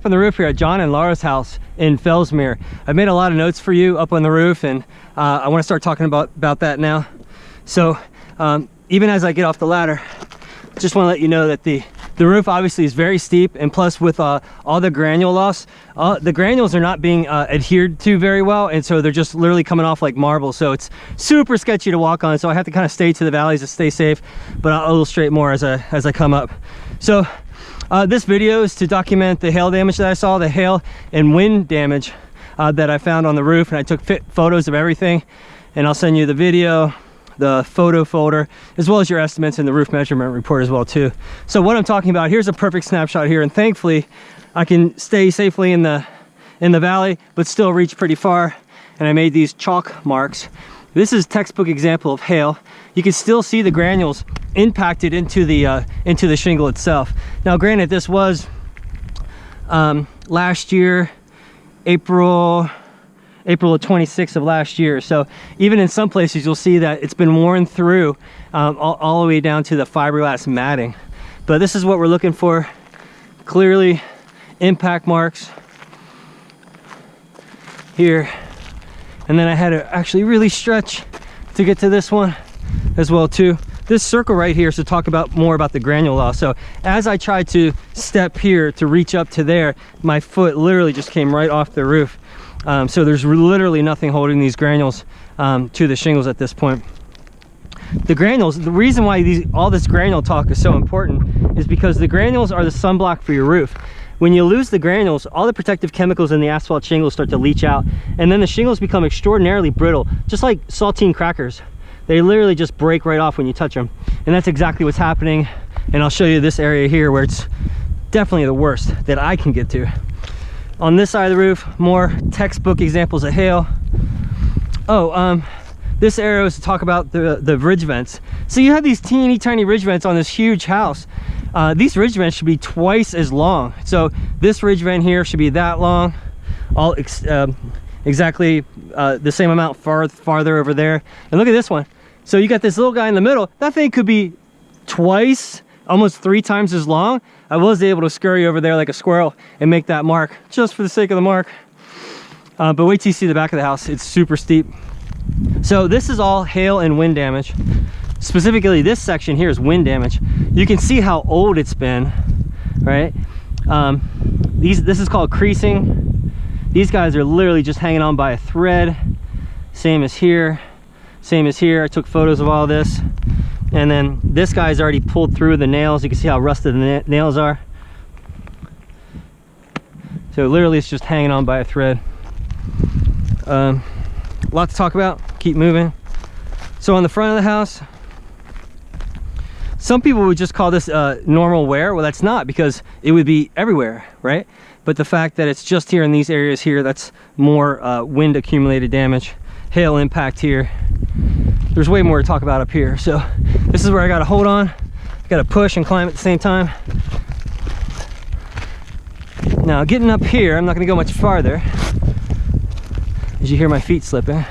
On the roof here at John and Laura's house in Fellsmere. I've made a lot of notes for you up on the roof, and I want to start talking about that now. So even as I get off the ladder, just want to let you know that the roof obviously is very steep, and plus with all the granule loss, the granules are not being adhered to very well, and so they're just literally coming off like marble. So it's super sketchy to walk on, so I have to kind of stay to the valleys to stay safe, but I'll illustrate more as I come up. So this video is to document the hail damage that I saw, the hail and wind damage that I found on the roof, and I took photos of everything, and I'll send you the video, the photo folder, as well as your estimates and the roof measurement report as well too. So what I'm talking about, here's a perfect snapshot here, and thankfully I can stay safely in the valley but still reach pretty far, and I made these chalk marks. This is textbook example of hail. You can still see the granules impacted into the shingle itself. Now granted, this was last year, April of 26th of last year, so even in some places you'll see that it's been worn through all the way down to the fiberglass matting. But this is what we're looking for. Clearly impact marks here, and then I had to actually really stretch to get to this one as well too. This circle right here is to talk about more about the granule loss. So as I tried to step here to reach up to there, my foot literally just came right off the roof. So there's literally nothing holding these granules to the shingles at this point. The granules, the reason why all this granule talk is so important is because the granules are the sunblock for your roof. When you lose the granules, all the protective chemicals in the asphalt shingles start to leach out, and then the shingles become extraordinarily brittle, just like saltine crackers. They literally just break right off when you touch them, and that's exactly what's happening. And I'll show you this area here where it's definitely the worst that I can get to. On this side of the roof, more textbook examples of hail. This arrow is to talk about the ridge vents. So you have these teeny tiny ridge vents on this huge house. These ridge vents should be twice as long. So this ridge vent here should be that long, all exactly the same amount farther over there. And look at this one. So you got this little guy in the middle. That thing could be twice, almost 3 times as long. I was able to scurry over there like a squirrel and make that mark just for the sake of the mark. But wait till you see the back of the house. It's super steep. So this is all hail and wind damage. Specifically, this section here is wind damage. You can see how old it's been, right? This is called creasing. These guys are literally just hanging on by a thread. Same as here, same as here. I took photos of all this. And then this guy's already pulled through the nails. You can see how rusted the nails are. So literally it's just hanging on by a thread. A lot to talk about. Keep moving. So on the front of the house, some people would just call this normal wear. Well, that's not, because it would be everywhere, right? But the fact that it's just here in these areas here, that's more wind accumulated damage, hail impact here. There's way more to talk about up here. So this is where I got to hold on, I got to push and climb at the same time. Now getting up here, I'm not going to go much farther, as you hear my feet slipping.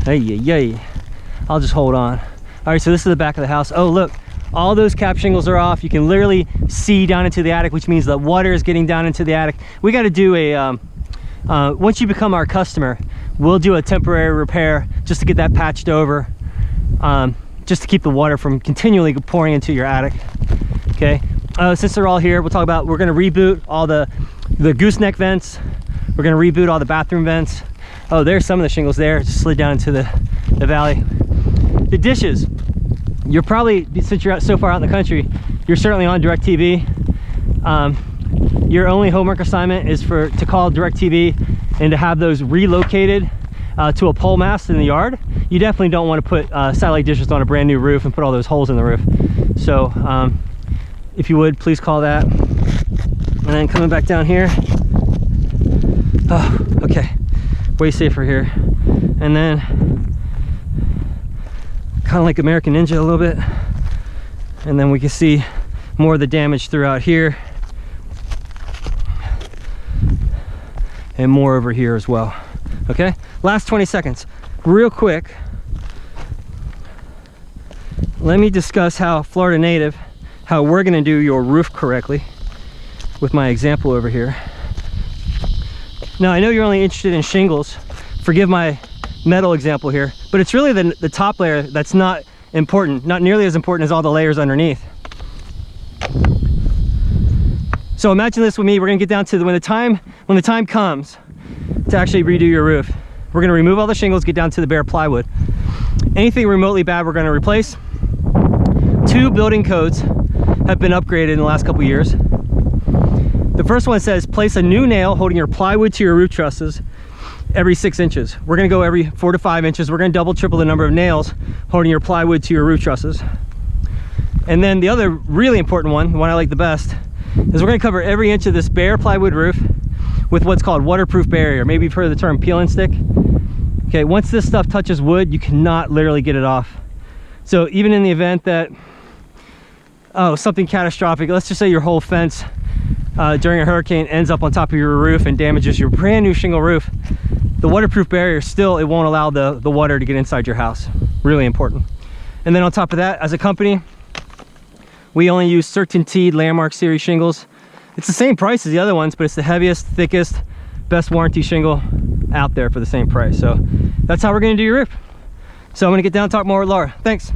Hey, I'll just hold on. All right, so this is the back of the house. Oh look, all those cap shingles are off. You can literally see down into the attic, which means the water is getting down into the attic. We got to do a once you become our customer, we'll do a temporary repair just to get that patched over, just to keep the water from continually pouring into your attic. Okay, since they're all here, we're going to reboot all the gooseneck vents. We're going to reboot all the bathroom vents. Oh, there's some of the shingles there, just slid down into the valley. The dishes, you're probably, since you're so far out in the country, you're certainly on DirecTV. Your only homework assignment is to call DirecTV and to have those relocated to a pole mast in the yard. You definitely don't want to put satellite dishes on a brand new roof and put all those holes in the roof. So if you would, please call that. And then coming back down here. Oh, okay, way safer here. And then kind of like American Ninja a little bit. And then we can see more of the damage throughout here. And more over here as well. Okay, last 20 seconds, real quick. Let me discuss how Florida native, how we're gonna do your roof correctly. with my example over here. Now, I know you're only interested in shingles. Forgive my metal example here, but it's really the top layer that's not important, not nearly as important as all the layers underneath. So imagine this with me. We're gonna get down to when the time comes to actually redo your roof. We're gonna remove all the shingles, get down to the bare plywood. Anything remotely bad, we're gonna replace. 2 building codes have been upgraded in the last couple years. The first one says, place a new nail holding your plywood to your roof trusses every 6 inches. We're gonna go every 4 to 5 inches. We're gonna double, triple the number of nails holding your plywood to your roof trusses. And then the other really important one, the one I like the best, is we're gonna cover every inch of this bare plywood roof with what's called waterproof barrier. Maybe you've heard of the term peel and stick. Okay, once this stuff touches wood, you cannot literally get it off. So even in the event that, oh, something catastrophic, let's just say your whole fence during a hurricane ends up on top of your roof and damages your brand new shingle roof, the waterproof barrier still, it won't allow the water to get inside your house. Really important. And then on top of that, as a company, we only use CertainTeed Landmark Series shingles. It's the same price as the other ones, but it's the heaviest, thickest, best warranty shingle out there for the same price. So that's how we're gonna do your roof. So I'm gonna get down and talk more with Laura. Thanks.